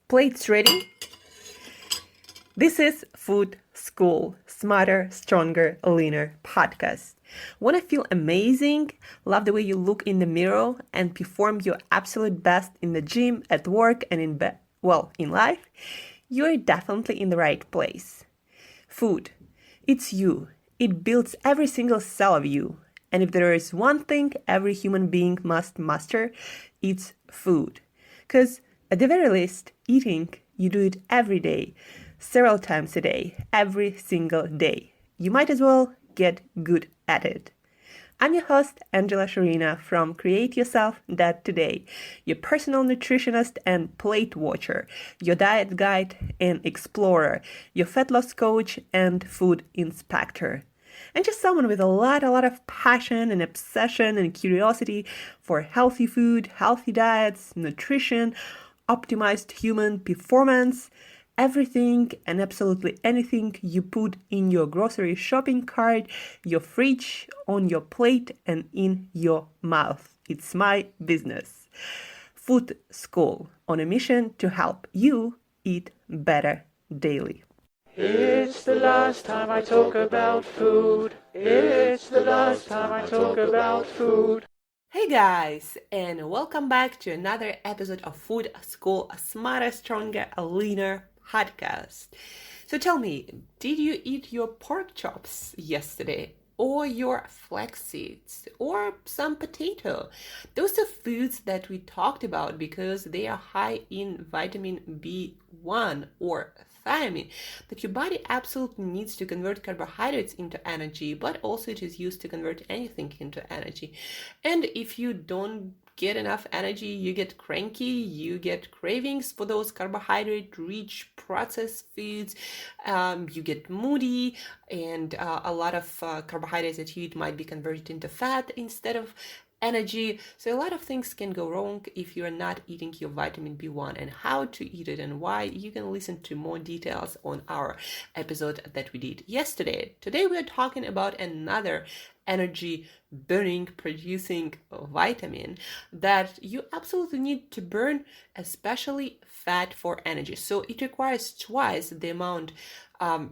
Plates ready? This is Food School, Smarter, Stronger, Leaner podcast. Want to feel amazing, love the way you look in the mirror, and perform your absolute best in the gym, at work, and in life? You're definitely in the right place. Food. It's you. It builds every single cell of you. And if there is one thing every human being must master, it's food. Because at the very least, eating, you do it every day, several times a day, every single day. You might as well get good at it. I'm your host, Shurina from createyourself.today, your personal nutritionist and plate watcher, your diet guide and explorer, your fat loss coach and food inspector. And just someone with a lot of passion and obsession and curiosity for healthy food, healthy diets, nutrition, optimized human performance, everything and absolutely anything you put in your grocery shopping cart, your fridge, on your plate, and in your mouth. It's my business. Food School, on a mission to help you eat better daily. It's the last time I talk about food. It's the last time I talk about food. Hey guys, and welcome back to another episode of Food School, a Smarter, Stronger, Leaner podcast. So tell me, did you eat your pork chops yesterday? Or your flax seeds, or some potato? Those are foods that we talked about because they are high in vitamin B1 or thiamine that your body absolutely needs to convert carbohydrates into energy, but also it is used to convert anything into energy. And if you don't get enough energy, you get cranky, you get cravings for those carbohydrate-rich processed foods, you get moody, and a lot of carbohydrates that you eat might be converted into fat instead of energy. So a lot of things can go wrong if you are not eating your vitamin B1, and how to eat it and why. You can listen to more details on our episode that we did yesterday. Today we are talking about another energy burning producing vitamin that you absolutely need to burn, especially fat for energy. So it requires twice the amount of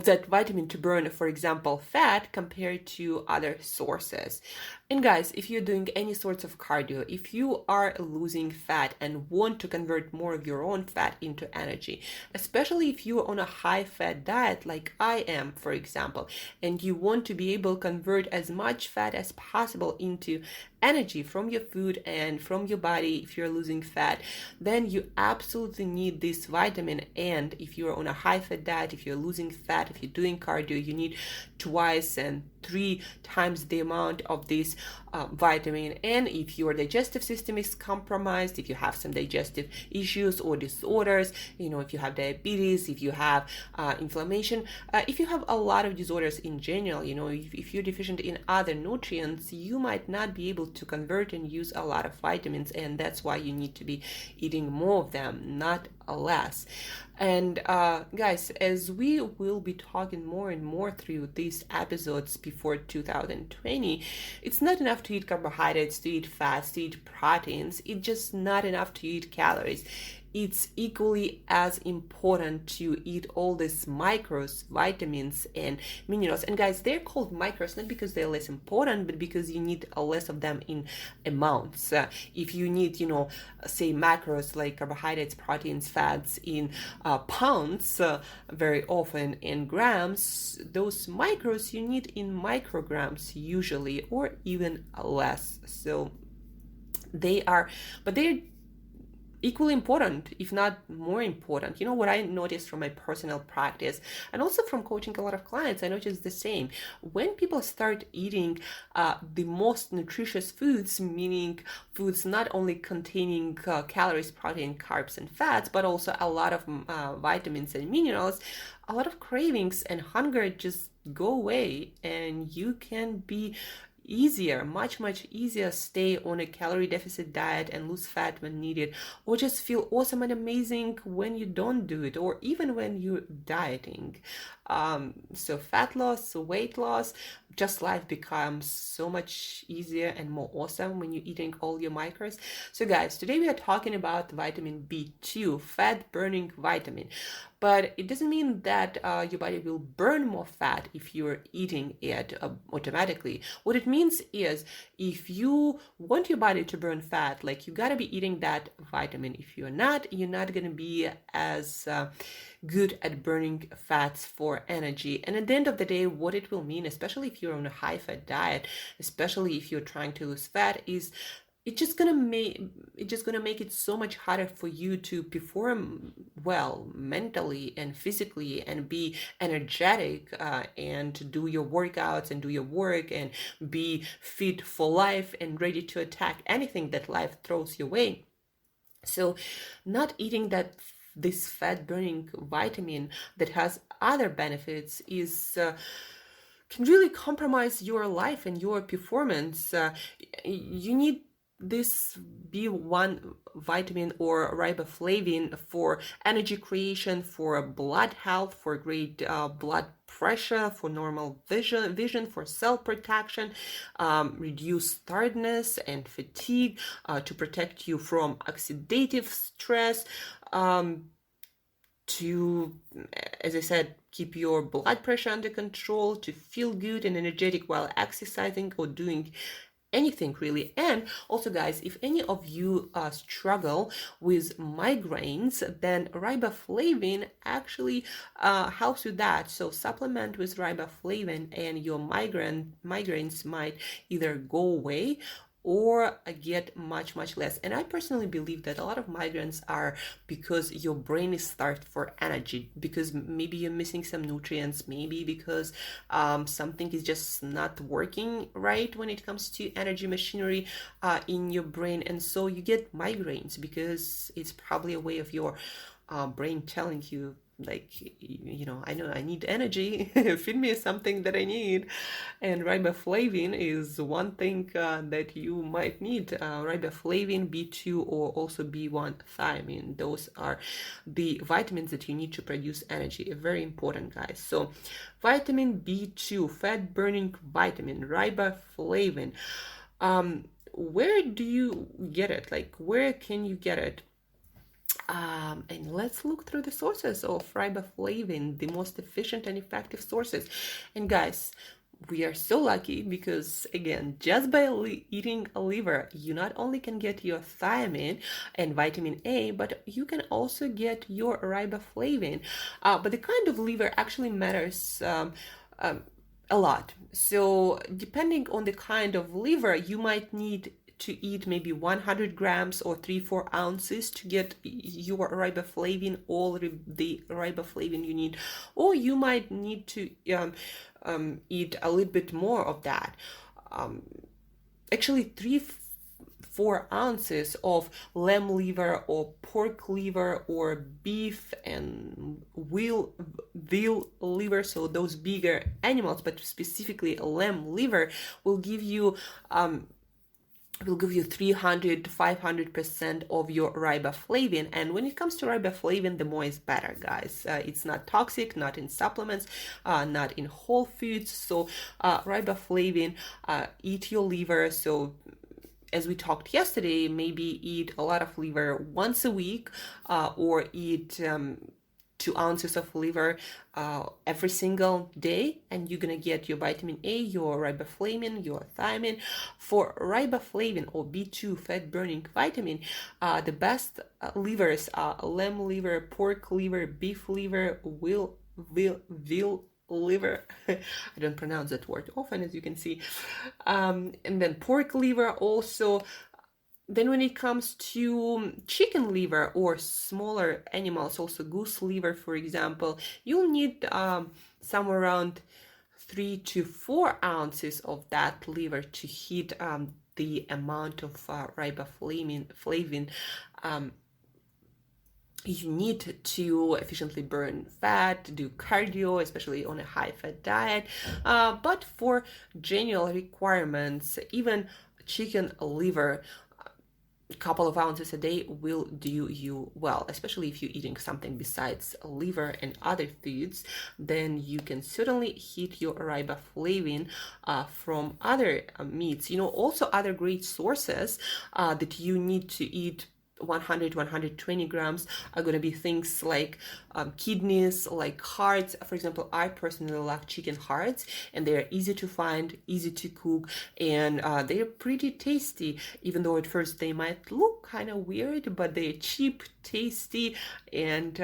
that vitamin to burn, for example, fat, compared to other sources. And guys, if you're doing any sorts of cardio, if you are losing fat and want to convert more of your own fat into energy, especially if you're on a high fat diet like I am, for example, and you want to be able to convert as much fat as possible into energy from your food and from your body, if you're losing fat, then you absolutely need this vitamin. And if you're on a high fat diet, if you're losing fat, if you're doing cardio, you need twice and 3 times the amount of this vitamin. And if your digestive system is compromised, if you have some digestive issues or disorders, if you have diabetes, if you have inflammation, if you have a lot of disorders in general, if you're deficient in other nutrients, you might not be able to convert and use a lot of vitamins, and that's why you need to be eating more of them, not less. And guys, as we will be talking more and more through these episodes before 2020, it's not enough to eat carbohydrates, to eat fats, to eat proteins. It's just not enough to eat calories. It's equally as important to eat all these micros, vitamins, and minerals. And guys, they're called micros not because they're less important, but because you need less of them in amounts. If you need, say macros like carbohydrates, proteins, fats in pounds very often, in grams, those micros you need in micrograms usually, or even less. So they're equally important, if not more important. What I noticed from my personal practice and also from coaching a lot of clients, I noticed the same. When people start eating the most nutritious foods, meaning foods not only containing calories, protein, carbs, and fats, but also a lot of vitamins and minerals, a lot of cravings and hunger just go away, and you can be easier, much easier stay on a calorie deficit diet and lose fat when needed, or just feel awesome and amazing when you don't do it, or even when you're dieting. So fat loss, weight loss, just life becomes so much easier and more awesome when you're eating all your macros. So guys, today we are talking about vitamin B2, fat burning vitamin. But it doesn't mean that your body will burn more fat if you're eating it automatically. What it means is, if you want your body to burn fat, like, you gotta be eating that vitamin. If you're not gonna be as good at burning fats for energy. And at the end of the day, what it will mean, especially if you're on a high fat diet, especially if you're trying to lose fat, is it's just gonna make it so much harder for you to perform well mentally and physically, and be energetic, and do your workouts and do your work, and be fit for life and ready to attack anything that life throws your way. So not eating this fat burning vitamin that has other benefits is can really compromise your life and your performance. You need this B1 vitamin or riboflavin for energy creation, for blood health, for great blood pressure, for normal vision, for cell protection, reduce tiredness and fatigue, to protect you from oxidative stress, to, as I said, keep your blood pressure under control, to feel good and energetic while exercising or doing anything really. And also guys, if any of you struggle with migraines, then riboflavin actually helps with that. So supplement with riboflavin and your migraines might either go away or get much less. And I personally believe that a lot of migraines are because your brain is starved for energy, because maybe you're missing some nutrients, maybe because something is just not working right when it comes to energy machinery in your brain, and so you get migraines because it's probably a way of your brain telling you, like, I know I need energy, feed me something that I need. And riboflavin is one thing that you might need. Riboflavin, B2, or also B1 thiamine. Those are the vitamins that you need to produce energy. Very important, guys. So vitamin B2, fat burning vitamin, riboflavin. Where do you get it? Like, where can you get it? And let's look through the sources of riboflavin, the most efficient and effective sources. And guys, we are so lucky because, again, just by eating a liver, you not only can get your thiamine and vitamin A, but you can also get your riboflavin. But the kind of liver actually matters a lot. So depending on the kind of liver, you might need to eat maybe 100 grams or 3-4 ounces to get your riboflavin, all the riboflavin you need, or you might need to eat a little bit more of that. Actually, 3-4 ounces of lamb liver or pork liver or beef and veal liver, so those bigger animals, but specifically lamb liver, will give you 300 to 500% of your riboflavin. And when it comes to riboflavin, the more is better, guys. It's not toxic, not in supplements, not in whole foods. So riboflavin, eat your liver. So as we talked yesterday, maybe eat a lot of liver once a week, or eat 2 ounces of liver every single day, and you're gonna get your vitamin A, your riboflavin, your thiamine. For riboflavin or B2 fat burning vitamin, the best livers are lamb liver, pork liver, beef liver, veal liver. I don't pronounce that word often, as you can see. And then pork liver also. Then when it comes to chicken liver or smaller animals, also goose liver, for example, you'll need somewhere around 3 to 4 ounces of that liver to hit the amount of riboflavin you need to efficiently burn fat, do cardio, especially on a high-fat diet. But for general requirements, even chicken liver, a couple of ounces a day will do you well, especially if you're eating something besides liver and other foods. Then you can certainly hit your riboflavin from other meats. Also other great sources that you need to eat 100-120 grams are going to be things like kidneys, like hearts. For example, I personally like chicken hearts, and they're easy to find, easy to cook, and they're pretty tasty, even though at first they might look kind of weird, but they're cheap, tasty, and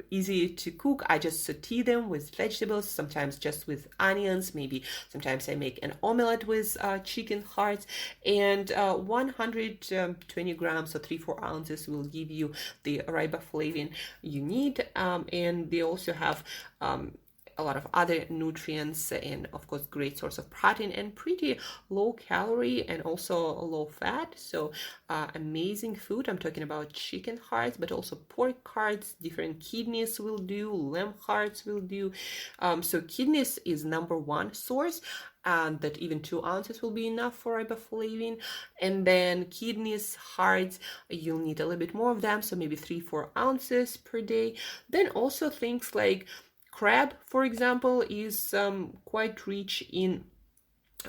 easy to cook. I just saute them with vegetables, sometimes just with onions, maybe sometimes I make an omelette with chicken hearts, and 120 grams or 3-4 ounces will give you the riboflavin you need, and they also have a lot of other nutrients, and of course great source of protein, and pretty low calorie and also low fat. So amazing food. I'm talking about chicken hearts, but also pork hearts, different kidneys will do, lamb hearts will do. So kidneys is number one source, and that even 2 ounces will be enough for riboflavin. And then kidneys, hearts, you'll need a little bit more of them, so maybe 3-4 ounces per day. Then also things like crab, for example, is quite rich in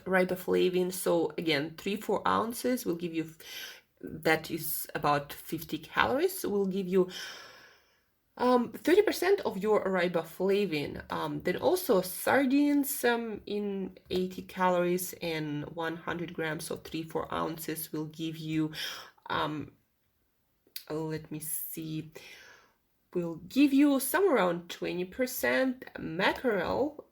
riboflavin. So again, 3-4 ounces will give you, that is about 50 calories, will give you 30% of your riboflavin. Then also sardines in 80 calories and 100 grams, so 3-4 ounces will give you, let me see, will give you somewhere around 20%. Mackerel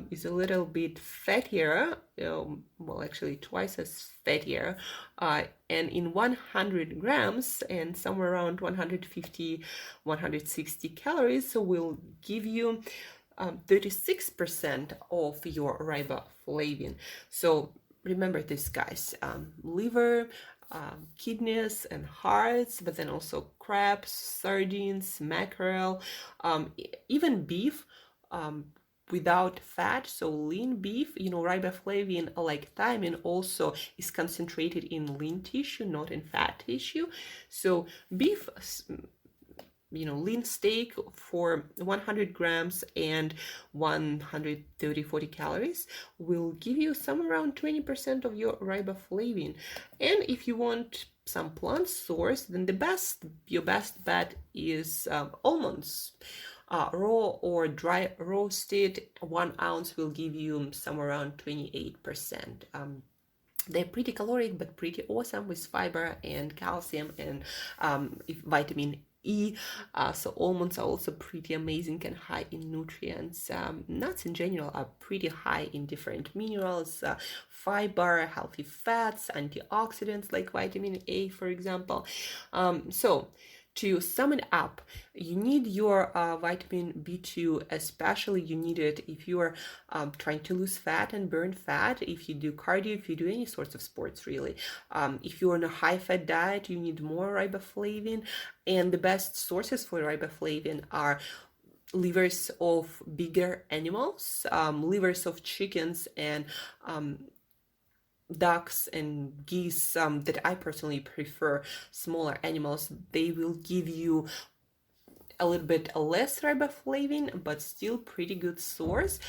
is a little bit fattier, well, actually twice as fattier, and in 100 grams and somewhere around 150-160 calories, so will give you 36% of your riboflavin. So remember this, guys. Liver, kidneys and hearts, but then also crabs, sardines, mackerel, even beef without fat, so lean beef. Riboflavin, like thiamine, also is concentrated in lean tissue, not in fat tissue. So beef, lean steak for 100 grams and 130-140 calories will give you somewhere around 20% of your riboflavin. And if you want some plant source, then your best bet is almonds. Raw or dry roasted, 1 ounce will give you somewhere around 28%. They're pretty caloric, but pretty awesome with fiber and calcium and vitamin E. So almonds are also pretty amazing and high in nutrients. Nuts in general are pretty high in different minerals, fiber, healthy fats, antioxidants like vitamin A, for example. So to sum it up, you need your vitamin B2, especially you need it if you are trying to lose fat and burn fat, if you do cardio, if you do any sorts of sports, really. If you're on a high-fat diet, you need more riboflavin, and the best sources for riboflavin are livers of bigger animals, livers of chickens and ducks and geese, that I personally prefer smaller animals. They will give you a little bit less riboflavin, but still pretty good source.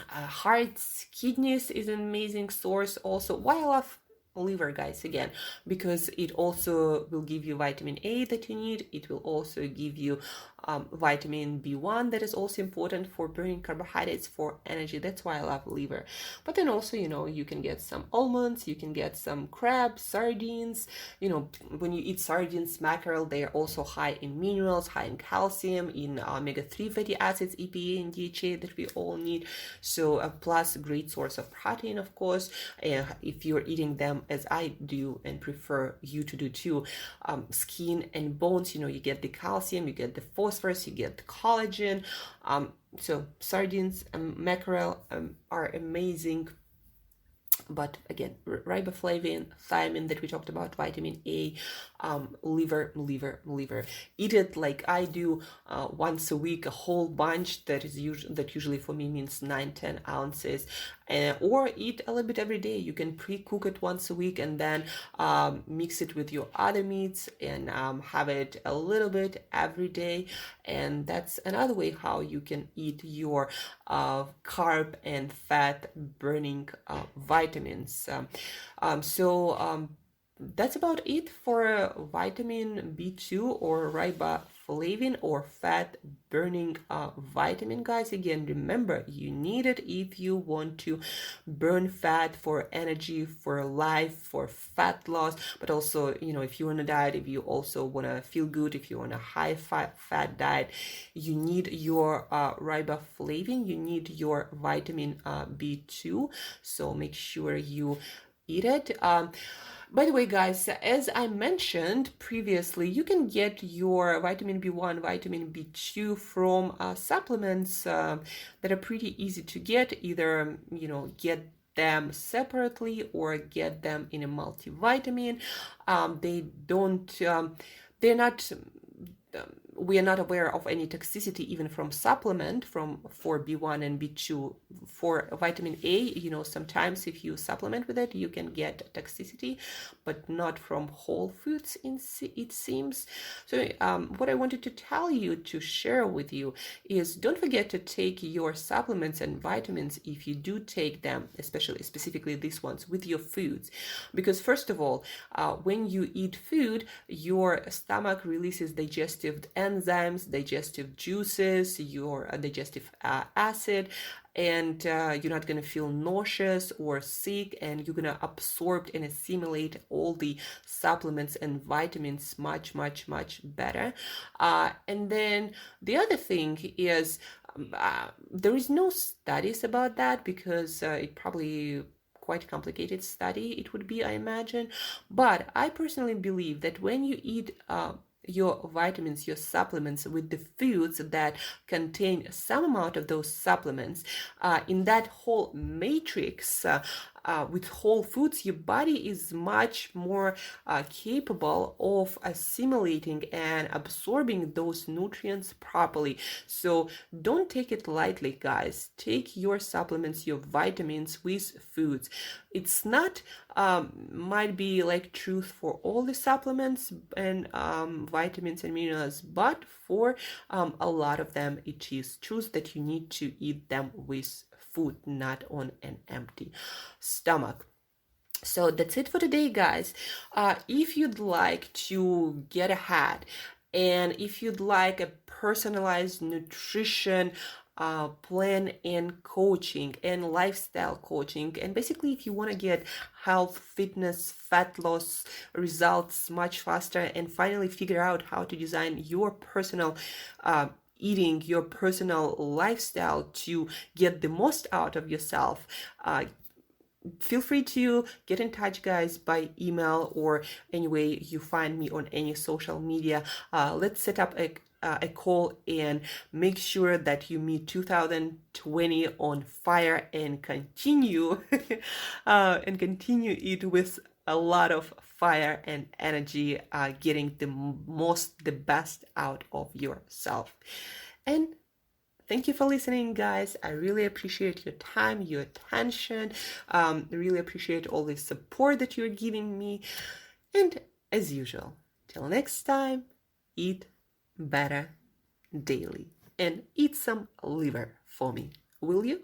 Hearts, kidneys is an amazing source also. Why I love liver, guys, again, because it also will give you vitamin A that you need. It will also give you vitamin B1 that is also important for burning carbohydrates for energy. That's why I love liver. But then also, you can get some almonds, you can get some crabs, sardines. When you eat sardines, mackerel, they are also high in minerals, high in calcium, in omega-3 fatty acids, EPA and DHA that we all need. So plus a great source of protein, of course, if you're eating them as I do and prefer you to do too. Skin and bones, you get the calcium, you get the phosphorus, you get the collagen. So sardines and mackerel are amazing But again, riboflavin, thiamine that we talked about, vitamin A, liver. Eat it like I do, once a week, a whole bunch. That usually for me means 9-10 ounces. Or eat a little bit every day. You can pre-cook it once a week and then mix it with your other meats and have it a little bit every day. And that's another way how you can eat your carb and fat burning vitamins. That's about it for vitamin B2 or riboflavin or fat burning vitamin, guys. Again, remember, you need it if you want to burn fat for energy, for life, for fat loss, but also, if you're on a diet, if you also want to feel good, if you're on a high fat diet, you need your riboflavin, you need your vitamin B2. So make sure you eat it. By the way, guys, as I mentioned previously, you can get your vitamin B1, vitamin B2 from supplements that are pretty easy to get. Either, get them separately or get them in a multivitamin. They're not we are not aware of any toxicity even from supplement for B1 and B2. For vitamin A, sometimes if you supplement with it, you can get toxicity, but not from whole foods, it seems. So what I wanted to tell you, to share with you, is don't forget to take your supplements and vitamins, if you do take them, specifically these ones, with your foods. Because first of all, when you eat food, your stomach releases digestive enzymes, digestive juices, your digestive acid, and you're not going to feel nauseous or sick, and you're going to absorb and assimilate all the supplements and vitamins much better. And then the other thing is, there is no studies about that, because it probably quite complicated study it would be, I imagine. But I personally believe that when you eat your vitamins, your supplements with the foods that contain some amount of those supplements, in that whole matrix, with whole foods, your body is much more capable of assimilating and absorbing those nutrients properly. So don't take it lightly, guys. Take your supplements, your vitamins with foods. It's not might be like truth for all the supplements and vitamins and minerals, but for a lot of them, it is truth that you need to eat them with food, not on an empty stomach. So that's it for today, guys. If you'd like to get ahead, and if you'd like a personalized nutrition plan and coaching and lifestyle coaching, and basically if you want to get health, fitness, fat loss results much faster, and finally figure out how to design your personal eating, your personal lifestyle to get the most out of yourself, feel free to get in touch, guys, by email or any way you find me on any social media. Let's set up a call and make sure that you meet 2020 on fire and continue it with a lot of fire and energy, getting the best out of yourself. And thank you for listening, guys. I really appreciate your time, your attention. Really appreciate all the support that you're giving me. And as usual, till next time, eat better daily and eat some liver for me. Will you?